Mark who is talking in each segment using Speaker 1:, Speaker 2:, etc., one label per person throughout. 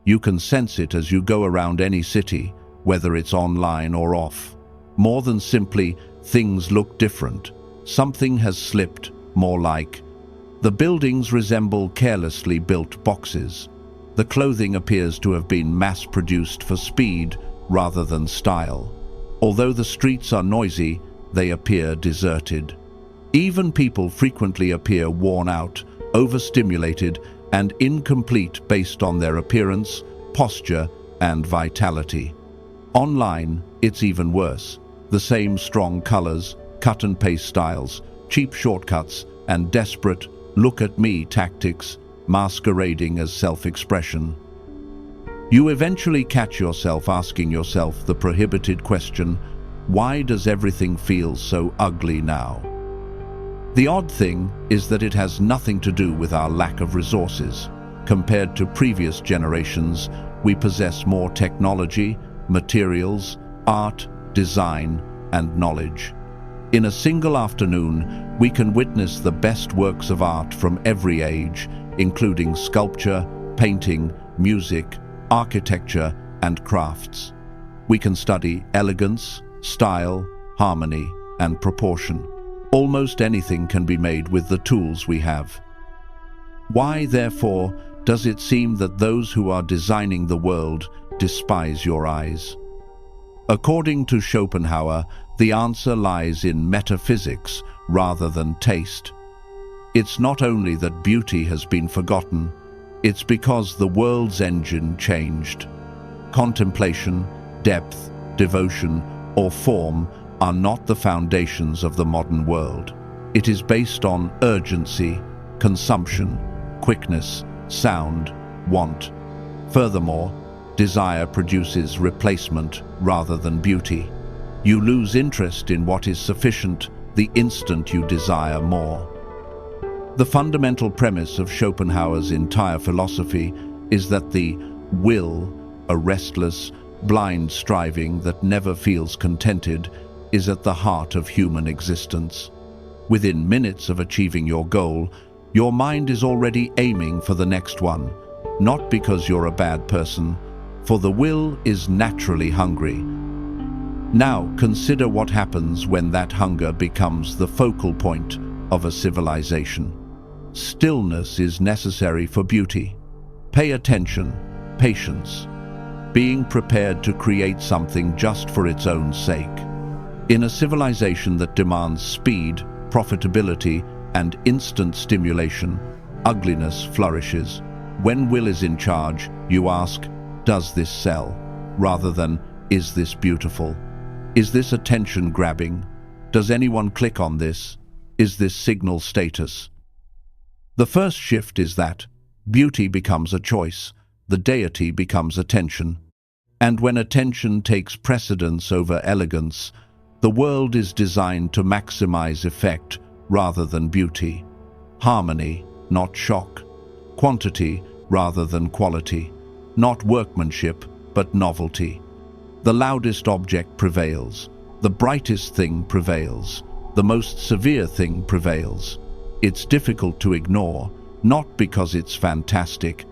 Speaker 1: You can sense it as you go around any city, whether it's online or off. More than simply, things look different. Something has slipped, more like. The buildings resemble carelessly built boxes. The clothing appears to have been mass-produced for speed rather than style. Although the streets are noisy, they appear deserted. Even people frequently appear worn out, overstimulated, and incomplete based on their appearance, posture, and vitality. Online, it's even worse. The same strong colors, cut-and-paste styles, cheap shortcuts, and desperate look-at-me tactics masquerading as self-expression. You eventually catch yourself asking yourself the prohibited question, why does everything feel so ugly now? The odd thing is that it has nothing to do with our lack of resources. Compared to previous generations, we possess more technology, materials, art, design, and knowledge. In a single afternoon, we can witness the best works of art from every age, including sculpture, painting, music, architecture, and crafts. We can study elegance, style, harmony, and proportion. Almost anything can be made with the tools we have. Why, therefore, does it seem that those who are designing the world despise your eyes? According to Schopenhauer, the answer lies in metaphysics rather than taste. It's not only that beauty has been forgotten, it's because the world's engine changed. Contemplation, depth, devotion, or form are not the foundations of the modern world. It is based on urgency, consumption, quickness, sound, want. Furthermore, desire produces replacement rather than beauty. You lose interest in what is sufficient the instant you desire more. The fundamental premise of Schopenhauer's entire philosophy is that the will, a restless, blind striving that never feels contented, is at the heart of human existence. Within minutes of achieving your goal, your mind is already aiming for the next one, not because you're a bad person, for the will is naturally hungry. Now consider what happens when that hunger becomes the focal point of a civilization. Stillness is necessary for beauty. Pay attention, patience, being prepared to create something just for its own sake. In a civilization that demands speed, profitability, and instant stimulation, ugliness flourishes. When will is in charge, you ask, does this sell? Rather than, is this beautiful? Is this attention-grabbing? Does anyone click on this? Is this signal status? The first shift is that beauty becomes a choice, the deity becomes attention. And when attention takes precedence over elegance, the world is designed to maximize effect rather than beauty. Harmony, not shock. Quantity rather than quality. Not workmanship, but novelty. The loudest object prevails. The brightest thing prevails. The most severe thing prevails. It's difficult to ignore, not because it's fantastic.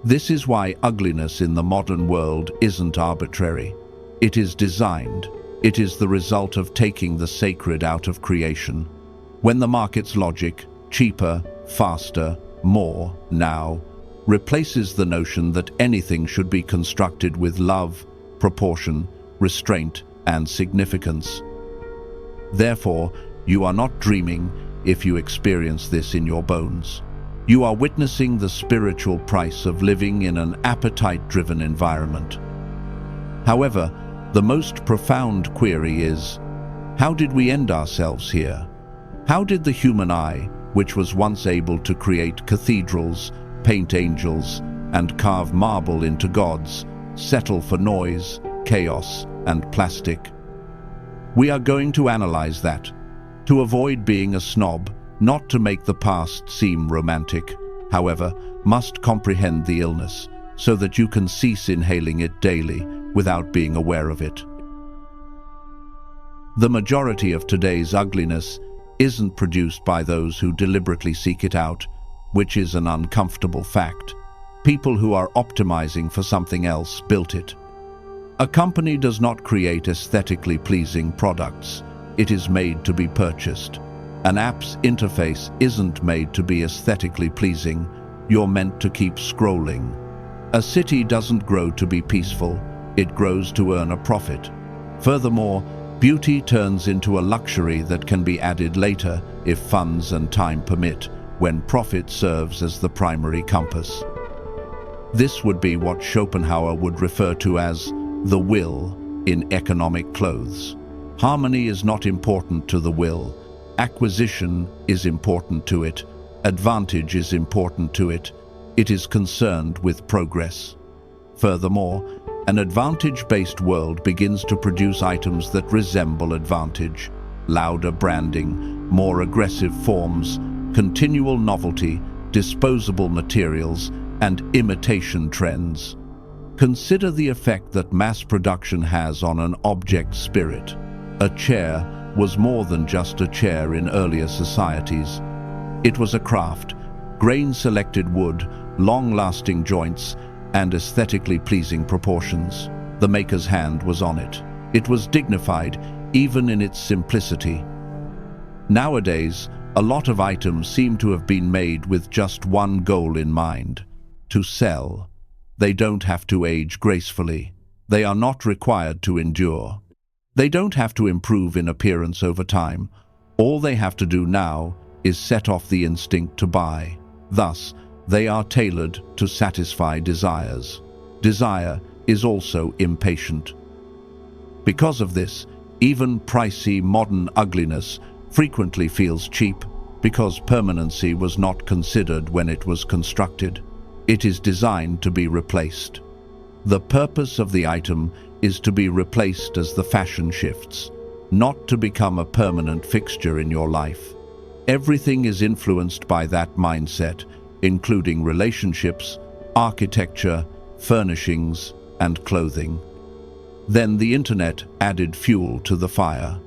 Speaker 1: This is why ugliness in the modern world isn't arbitrary. It is designed. It is the result of taking the sacred out of creation. When the market's logic, cheaper, faster, more, now, replaces the notion that anything should be constructed with love, proportion, restraint, and significance. Therefore, you are not dreaming if you experience this in your bones. You are witnessing the spiritual price of living in an appetite-driven environment. However, the most profound query is, how did we end ourselves here? How did the human eye, which was once able to create cathedrals, paint angels, and carve marble into gods, settle for noise, chaos, and plastic? We are going to analyze that, to avoid being a snob, not to make the past seem romantic, however, must comprehend the illness, so that you can cease inhaling it daily without being aware of it. The majority of today's ugliness isn't produced by those who deliberately seek it out, which is an uncomfortable fact, People who are optimizing for something else built it. A company does not create aesthetically pleasing products. It is made to be purchased. An app's interface isn't made to be aesthetically pleasing. You're meant to keep scrolling. A city doesn't grow to be peaceful. It grows to earn a profit. Furthermore, beauty turns into a luxury that can be added later if funds and time permit, when profit serves as the primary compass. This would be what Schopenhauer would refer to as the will in economic clothes. Harmony is not important to the will. Acquisition is important to it. Advantage is important to it. It is concerned with progress. Furthermore, an advantage-based world begins to produce items that resemble advantage. Louder branding, more aggressive forms, continual novelty, disposable materials, and imitation trends. Consider the effect that mass production has on an object's spirit. A chair was more than just a chair in earlier societies. It was a craft, grain-selected wood, long-lasting joints, and aesthetically pleasing proportions. The maker's hand was on it. It was dignified, even in its simplicity. Nowadays, a lot of items seem to have been made with just one goal in mind: to sell. They don't have to age gracefully. They are not required to endure. They don't have to improve in appearance over time. All they have to do now is set off the instinct to buy. Thus, they are tailored to satisfy desires. Desire is also impatient. Because of this, even pricey modern ugliness frequently feels cheap, because permanency was not considered when it was constructed. It is designed to be replaced. The purpose of the item is to be replaced as the fashion shifts, not to become a permanent fixture in your life. Everything is influenced by that mindset, including relationships, architecture, furnishings, and clothing. Then the internet added fuel to the fire.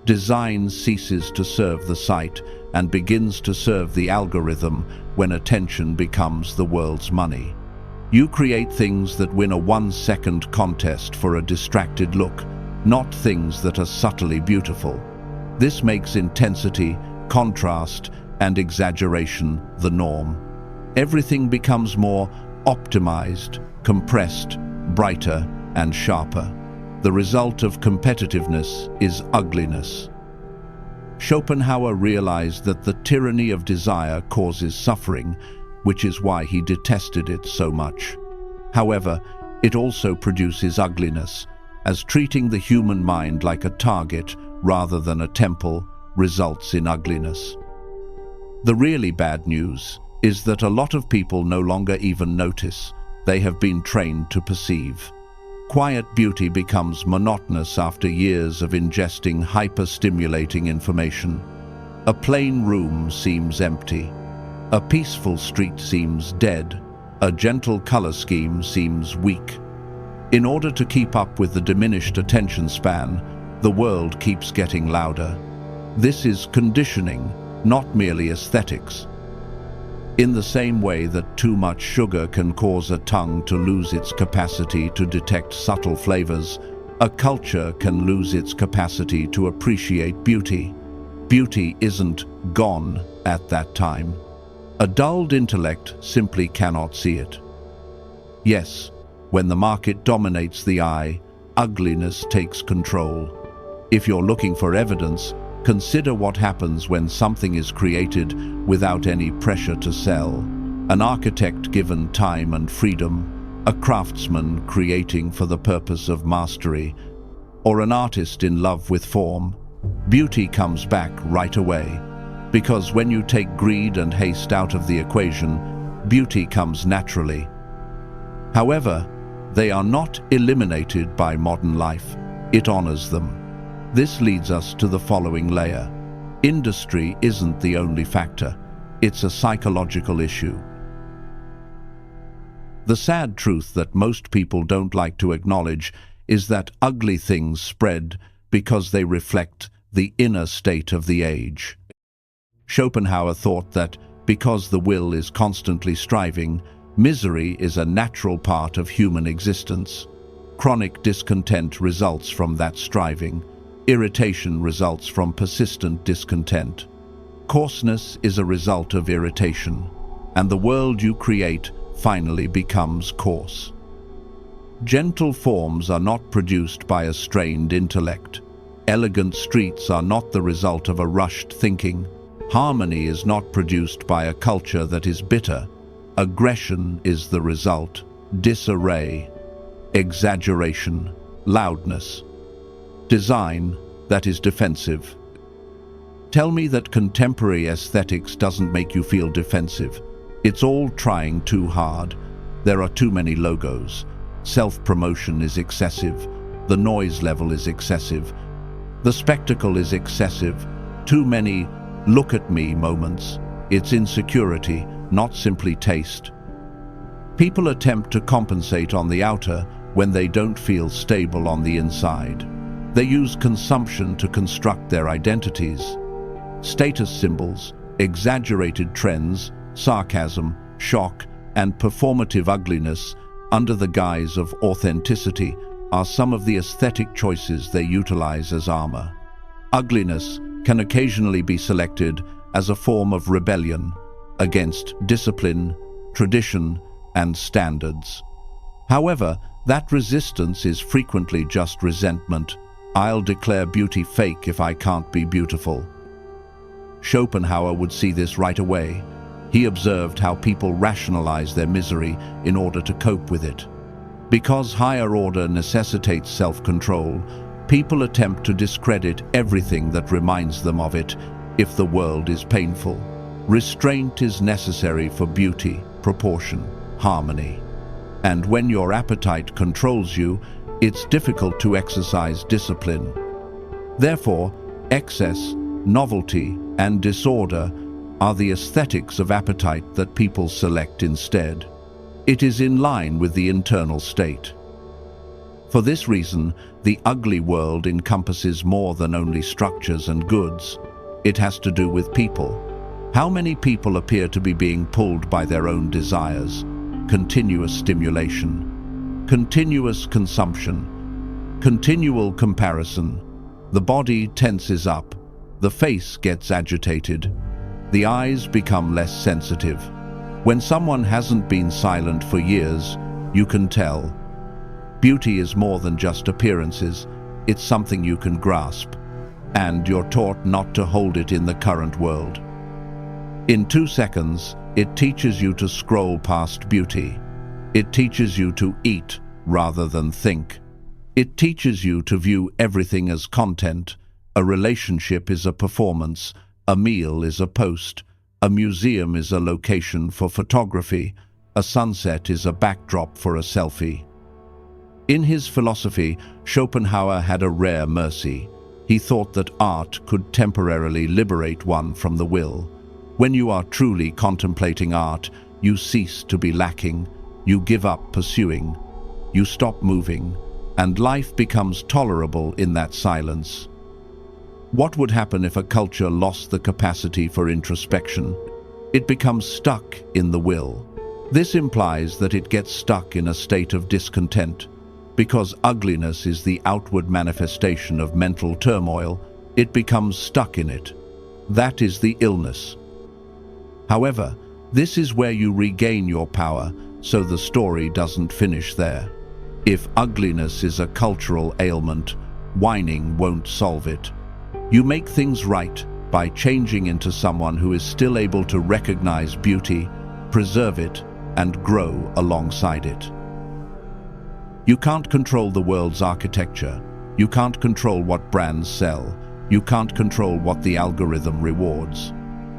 Speaker 1: Design ceases to serve the site and begins to serve the algorithm when attention becomes the world's money. You create things that win a 1-second contest for a distracted look, not things that are subtly beautiful. This makes intensity, contrast, and exaggeration the norm. Everything becomes more optimized, compressed, brighter, and sharper. The result of competitiveness is ugliness. Schopenhauer realized that the tyranny of desire causes suffering, which is why he detested it so much. However, it also produces ugliness, as treating the human mind like a target rather than a temple results in ugliness. The really bad news is that a lot of people no longer even notice. They have been trained to perceive. Quiet beauty becomes monotonous after years of ingesting hyper-stimulating information. A plain room seems empty. A peaceful street seems dead. A gentle color scheme seems weak. In order to keep up with the diminished attention span, the world keeps getting louder. This is conditioning, not merely aesthetics. In the same way that too much sugar can cause a tongue to lose its capacity to detect subtle flavors, a culture can lose its capacity to appreciate beauty. Beauty isn't gone at that time. A dulled intellect simply cannot see it. Yes, when the market dominates the eye, ugliness takes control. If you're looking for evidence, consider what happens when something is created without any pressure to sell. An architect given time and freedom, a craftsman creating for the purpose of mastery, or an artist in love with form. Beauty comes back right away, because when you take greed and haste out of the equation, beauty comes naturally. However, they are not eliminated by modern life. It honors them. This leads us to the following layer. Industry isn't the only factor. It's a psychological issue. The sad truth that most people don't like to acknowledge is that ugly things spread because they reflect the inner state of the age. Schopenhauer thought that because the will is constantly striving, Misery is a natural part of human existence. Chronic discontent results from that striving. Irritation results from persistent discontent. Coarseness is a result of irritation, and the world you create finally becomes coarse. Gentle forms are not produced by a strained intellect. Elegant streets are not the result of a rushed thinking. Harmony is not produced by a culture that is bitter. Aggression is the result. Disarray, exaggeration, loudness. Design that is defensive. Tell me that contemporary aesthetics doesn't make you feel defensive. It's all trying too hard. There are too many logos. Self-promotion is excessive. The noise level is excessive. The spectacle is excessive. Too many "look at me" moments. It's insecurity, not simply taste. People attempt to compensate on the outer when they don't feel stable on the inside. They use consumption to construct their identities. Status symbols, exaggerated trends, sarcasm, shock, and performative ugliness under the guise of authenticity are some of the aesthetic choices they utilize as armor. Ugliness can occasionally be selected as a form of rebellion against discipline, tradition, and standards. However, that resistance is frequently just resentment. I'll declare beauty fake if I can't be beautiful. Schopenhauer would see this right away. He observed how people rationalize their misery in order to cope with it. Because higher order necessitates self-control, people attempt to discredit everything that reminds them of it if the world is painful. Restraint is necessary for beauty, proportion, harmony. And when your appetite controls you, it's difficult to exercise discipline. Therefore, excess, novelty, and disorder are the aesthetics of appetite that people select instead. It is in line with the internal state. For this reason, the ugly world encompasses more than only structures and goods. It has to do with people. How many people appear to be being pulled by their own desires? Continuous stimulation, continuous consumption, continual comparison. The body tenses up, the face gets agitated, the eyes become less sensitive. When someone hasn't been silent for years, you can tell. Beauty is more than just appearances, it's something you can grasp, and you're taught not to hold it in the current world. In 2 seconds, it teaches you to scroll past beauty. It teaches you to eat rather than think. It teaches you to view everything as content. A relationship is a performance, a meal is a post, a museum is a location for photography, a sunset is a backdrop for a selfie. In his philosophy, Schopenhauer had a rare mercy. He thought that art could temporarily liberate one from the will. When you are truly contemplating art, you cease to be lacking, you give up pursuing, you stop moving, and life becomes tolerable in that silence. What would happen if a culture lost the capacity for introspection? It becomes stuck in the will. This implies that it gets stuck in a state of discontent. Because ugliness is the outward manifestation of mental turmoil, it becomes stuck in it. That is the illness. However, this is where you regain your power, so the story doesn't finish there. If ugliness is a cultural ailment, whining won't solve it. You make things right by changing into someone who is still able to recognize beauty, preserve it, and grow alongside it. You can't control the world's architecture. You can't control what brands sell. You can't control what the algorithm rewards.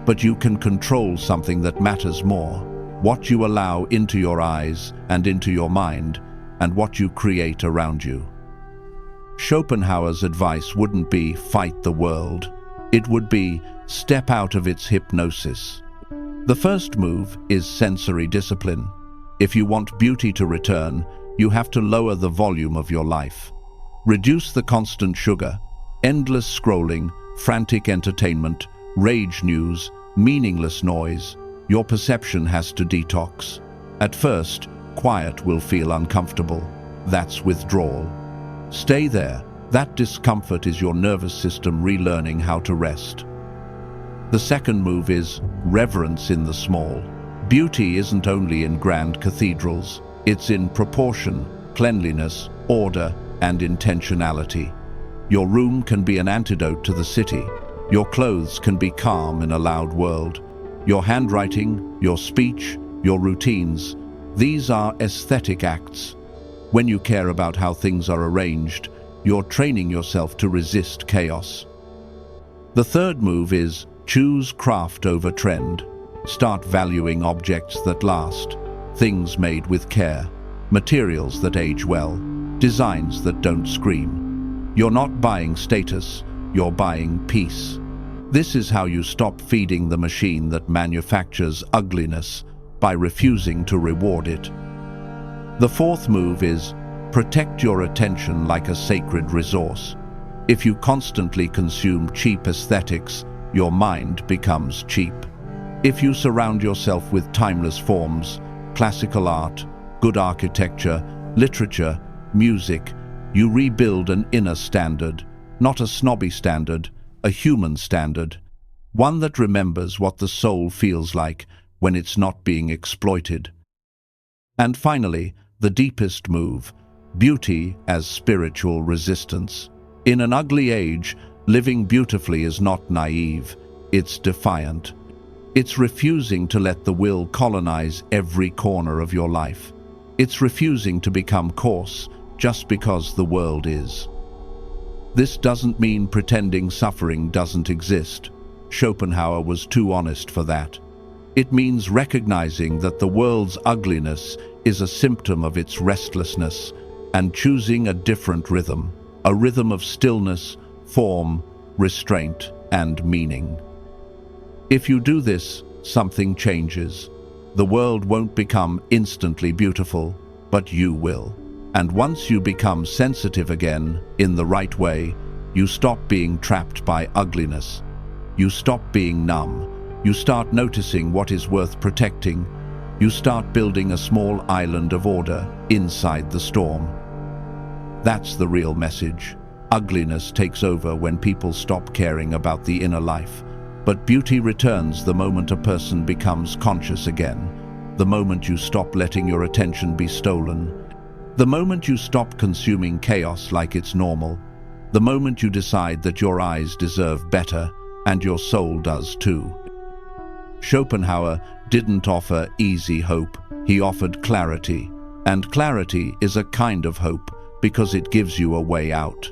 Speaker 1: But you can control something that matters more: what you allow into your eyes and into your mind, and what you create around you. Schopenhauer's advice wouldn't be fight the world. It would be step out of its hypnosis. The first move is sensory discipline. If you want beauty to return, you have to lower the volume of your life. Reduce the constant sugar, endless scrolling, frantic entertainment, rage news, meaningless noise. Your perception has to detox. At first, quiet will feel uncomfortable. That's withdrawal. Stay there. That discomfort is your nervous system relearning how to rest. The second move is reverence in the small. Beauty isn't only in grand cathedrals. It's in proportion, cleanliness, order, and intentionality. Your room can be an antidote to the city. Your clothes can be calm in a loud world. Your handwriting, your speech, your routines, these are aesthetic acts. When you care about how things are arranged, you're training yourself to resist chaos. The third move is choose craft over trend. Start valuing objects that last, things made with care, materials that age well, designs that don't scream. You're not buying status, you're buying peace. This is how you stop feeding the machine that manufactures ugliness by refusing to reward it. The fourth move is protect your attention like a sacred resource. If you constantly consume cheap aesthetics, your mind becomes cheap. If you surround yourself with timeless forms, classical art, good architecture, literature, music, you rebuild an inner standard, not a snobby standard, a human standard, one that remembers what the soul feels like when it's not being exploited. And finally, the deepest move, beauty as spiritual resistance. In an ugly age, living beautifully is not naive, it's defiant. It's refusing to let the will colonize every corner of your life. It's refusing to become coarse just because the world is. This doesn't mean pretending suffering doesn't exist. Schopenhauer was too honest for that. It means recognizing that the world's ugliness is a symptom of its restlessness and choosing a different rhythm, a rhythm of stillness, form, restraint, and meaning. If you do this, something changes. The world won't become instantly beautiful, but you will. And once you become sensitive again, in the right way, you stop being trapped by ugliness. You stop being numb. You start noticing what is worth protecting. You start building a small island of order inside the storm. That's the real message. Ugliness takes over when people stop caring about the inner life. But beauty returns the moment a person becomes conscious again. The moment you stop letting your attention be stolen. The moment you stop consuming chaos like it's normal. The moment you decide that your eyes deserve better, and your soul does too. Schopenhauer didn't offer easy hope, he offered clarity. And clarity is a kind of hope because it gives you a way out.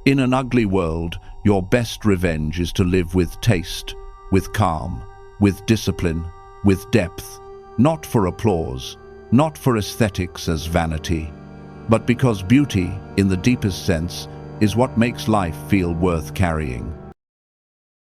Speaker 1: In an ugly world, your best revenge is to live with taste, with calm, with discipline, with depth, not for applause, not for aesthetics as vanity, but because beauty, in the deepest sense, is what makes life feel worth carrying.